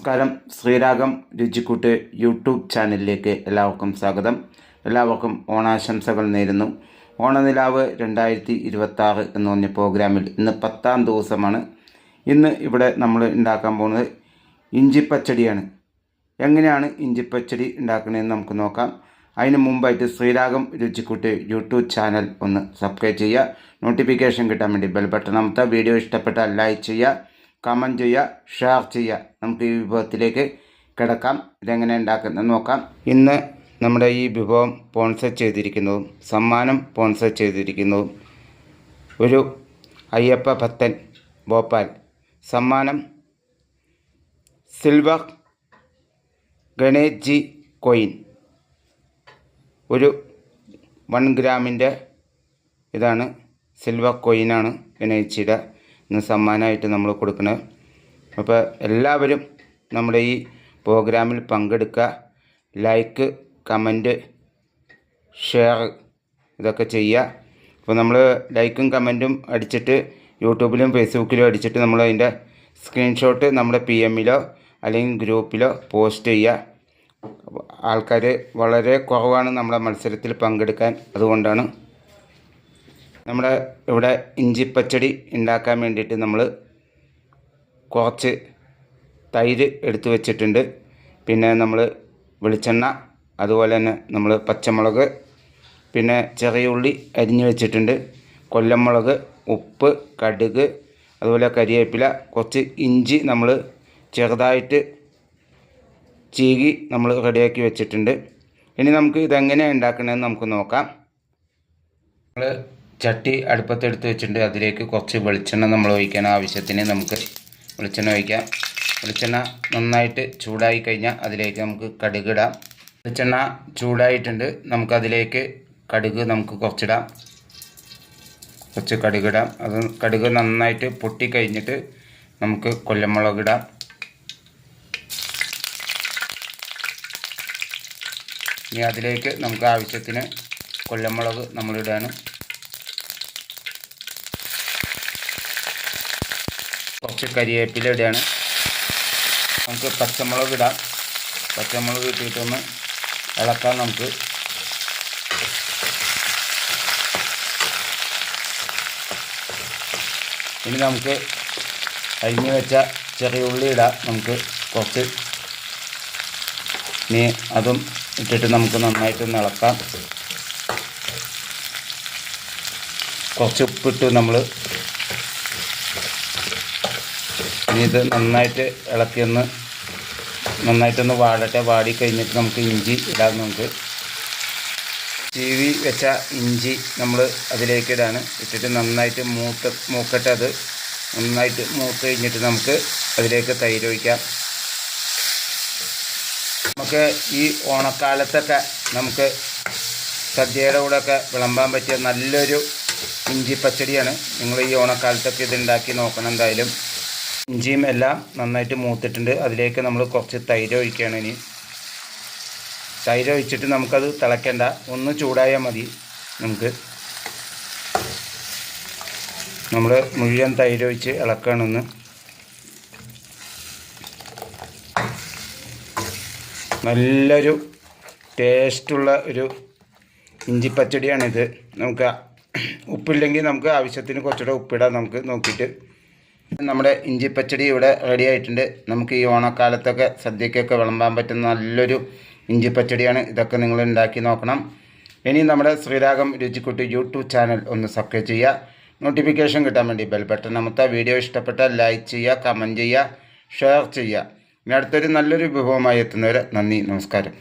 നമസ്കാരം. ശ്രീരാഗം രുചിക്കൂട്ട് യൂട്യൂബ് ചാനലിലേക്ക് എല്ലാവർക്കും സ്വാഗതം. എല്ലാവർക്കും ഓണാശംസകൾ നേരുന്നു. ഓണനിലാവ് 2026 എന്ന് പറഞ്ഞ പ്രോഗ്രാമിൽ ഇന്ന് 10ാം ദിവസമാണ്. ഇന്ന് ഇവിടെ നമ്മൾ ഉണ്ടാക്കാൻ പോകുന്നത് ഇഞ്ചിപ്പച്ചടിയാണ്. എങ്ങനെയാണ് ഇഞ്ചിപ്പച്ചടി ഉണ്ടാക്കുന്നതെന്ന് നമുക്ക് നോക്കാം. അതിന് മുമ്പായിട്ട് ശ്രീരാഗം രുചിക്കൂട്ട് യൂട്യൂബ് ചാനൽ ഒന്ന് സബ്സ്ക്രൈബ് ചെയ്യുക. നോട്ടിഫിക്കേഷൻ കിട്ടാൻ വേണ്ടി ബെൽ ബട്ടൺ അമർത്തുക. വീഡിയോ ഇഷ്ടപ്പെട്ടാൽ ലൈക്ക് ചെയ്യുക, കമൻറ്റ് ചെയ്യുക, ഷെയർ ചെയ്യുക. നമുക്ക് ഈ വിഭവത്തിലേക്ക് കിടക്കാം. ഇതെങ്ങനെ ഉണ്ടാക്കുന്നത് നോക്കാം. ഇന്ന് നമ്മുടെ ഈ വിഭവം സ്പോൺസർ ചെയ്തിരിക്കുന്നതും സ്പോൺസർ ചെയ്തിരിക്കുന്നതും ഒരു അയ്യപ്പ ഭക്തൻ ഭോപ്പാൽ. സമ്മാനം സിൽവർ ഗണേഷ് ജി കോയിൻ. ഒരു 1 ഗ്രാമിൻ്റെ ഇതാണ്, സിൽവർ കോയിനാണ് ഗണേഷിയുടെ ഇന്ന് സമ്മാനമായിട്ട് നമ്മൾ കൊടുക്കുന്നത്. അപ്പോൾ എല്ലാവരും നമ്മുടെ ഈ പ്രോഗ്രാമിൽ പങ്കെടുക്കുക. ലൈക്ക്, കമൻറ്റ്, ഷെയർ ഇതൊക്കെ ചെയ്യുക. അപ്പോൾ നമ്മൾ ലൈക്കും കമൻറ്റും അടിച്ചിട്ട് യൂട്യൂബിലും ഫേസ്ബുക്കിലും അടിച്ചിട്ട് നമ്മൾ അതിൻ്റെ സ്ക്രീൻഷോട്ട് നമ്മുടെ PMലോ അല്ലെങ്കിൽ ഗ്രൂപ്പിലോ പോസ്റ്റ് ചെയ്യുക. ആൾക്കാർ വളരെ കുറവാണ് നമ്മുടെ മത്സരത്തിൽ പങ്കെടുക്കാൻ. അതുകൊണ്ടാണ് നമ്മുടെ ഇവിടെ ഇഞ്ചിപ്പച്ചടി ഉണ്ടാക്കാൻ വേണ്ടിയിട്ട് നമ്മൾ കുറച്ച് തൈര് എടുത്തു വെച്ചിട്ടുണ്ട്. പിന്നെ നമ്മൾ വെളിച്ചെണ്ണ, അതുപോലെ തന്നെ നമ്മൾ പച്ചമുളക്, പിന്നെ ചെറിയ ഉള്ളി അരിഞ്ഞു വെച്ചിട്ടുണ്ട്, കൊല്ലമുളക്, ഉപ്പ്, കടുക്, അതുപോലെ കരിവേപ്പില, കുറച്ച് ഇഞ്ചി നമ്മൾ ചെറുതായിട്ട് ചീകി നമ്മൾ റെഡിയാക്കി വെച്ചിട്ടുണ്ട്. ഇനി നമുക്ക് ഇതെങ്ങനെയാണ് ഉണ്ടാക്കണമെന്ന് നമുക്ക് നോക്കാം. നമ്മൾ ചട്ടി അടുപ്പത്തെടുത്ത് വെച്ചിട്ടുണ്ട്. അതിലേക്ക് കുറച്ച് വെളിച്ചെണ്ണ നമ്മൾ ഒഴിക്കാൻ ആവശ്യത്തിന് നമുക്ക് വെളിച്ചെണ്ണ ഒഴിക്കാം. വെളിച്ചെണ്ണ നന്നായിട്ട് ചൂടായി കഴിഞ്ഞാൽ അതിലേക്ക് നമുക്ക് കടുകിടാം. വെളിച്ചെണ്ണ ചൂടായിട്ടുണ്ട്. നമുക്കതിലേക്ക് കടുക് നമുക്ക് കുറച്ചിടാം. കുറച്ച് കടുകിടാം. അത് കടുക് നന്നായിട്ട് പൊട്ടിക്കഴിഞ്ഞിട്ട് നമുക്ക് കൊല്ലമുളക് ഇടാം. ഇനി അതിലേക്ക് നമുക്ക് ആവശ്യത്തിന് കൊല്ലമുളക് നമ്മളിടാണ്. കുറച്ച് കരിവേപ്പില ഇടുകയാണ്. നമുക്ക് പച്ചമുളക് ഇടാം. പച്ചമുളക് ഇട്ടിട്ടൊന്ന് ഇളക്കാം. നമുക്ക് ഇനി നമുക്ക് അരിഞ്ഞു വെച്ച ചെറിയ ഉള്ളി ഇടാം. നമുക്ക് കുറച്ച് ഇനി അതും ഇട്ടിട്ട് നമുക്ക് നന്നായിട്ടൊന്ന് ഇളക്കാം. കുറച്ച് ഉപ്പിട്ട് നമ്മൾ ഇനി ഇത് നന്നായിട്ടൊന്ന് വാടട്ടെ. വാടി കഴിഞ്ഞിട്ട് നമുക്ക് ഇഞ്ചി ഇടാം. നമുക്ക് ചീവി വെച്ച ഇഞ്ചി നമ്മൾ അതിലേക്ക് ഇടാണ്. ഇട്ടിട്ട് നന്നായിട്ട് മൂക്കട്ടെ. അത് നന്നായിട്ട് മൂത്ത് കഴിഞ്ഞിട്ട് നമുക്ക് അതിലേക്ക് തൈര് ഒഴിക്കാം. നമുക്ക് ഈ ഓണക്കാലത്തൊക്കെ നമുക്ക് സദ്യയുടെ കൂടെയൊക്കെ വിളമ്പാൻ പറ്റിയ നല്ലൊരു ഇഞ്ചി പച്ചടിയാണ്. നിങ്ങൾ ഈ ഓണക്കാലത്തൊക്കെ ഇത് ഉണ്ടാക്കി നോക്കണം. എന്തായാലും ഇഞ്ചിയും എല്ലാം നന്നായിട്ട് മൂത്തിട്ടുണ്ട്. അതിലേക്ക് നമ്മൾ കുറച്ച് തൈര് ഒഴിക്കുകയാണ്. ഇനി തൈര് ഒഴിച്ചിട്ട് നമുക്കത് തിളയ്ക്കേണ്ട, ഒന്ന് ചൂടായാൽ മതി. നമ്മൾ മുഴുവൻ തൈര് ഒഴിച്ച് ഇളക്കുകയാണെന്ന്. നല്ലൊരു ടേസ്റ്റുള്ള ഒരു ഇഞ്ചിപ്പച്ചടിയാണിത്. നമുക്ക് ഉപ്പില്ലെങ്കിൽ നമുക്ക് ആവശ്യത്തിന് കുറച്ചുകൂടെ ഉപ്പിടാം. നമുക്ക് നോക്കിയിട്ട് നമ്മുടെ ഇഞ്ചിപ്പച്ചടി ഇവിടെ റെഡി ആയിട്ടുണ്ട്. നമുക്ക് ഈ ഓണക്കാലത്തൊക്കെ സദ്യക്കൊക്കെ വിളമ്പാൻ പറ്റുന്ന നല്ലൊരു ഇഞ്ചിപ്പച്ചടിയാണ്. ഇതൊക്കെ നിങ്ങൾ ഉണ്ടാക്കി നോക്കണം. ഇനി നമ്മുടെ ശ്രീരാഗം രുചിക്കൂട്ട് യൂട്യൂബ് ചാനൽ ഒന്ന് സബ്സ്ക്രൈബ് ചെയ്യുക. നോട്ടിഫിക്കേഷൻ കിട്ടാൻ വേണ്ടി ബെൽ ബട്ടൺ അമർത്തുക. വീഡിയോ ഇഷ്ടപ്പെട്ടാൽ ലൈക്ക് ചെയ്യുക, കമൻറ്റ് ചെയ്യുക, ഷെയർ ചെയ്യുക. ഇനി അടുത്തൊരു നല്ലൊരു വിഭവമായി എത്തുന്നവരെ നന്ദി, നമസ്കാരം.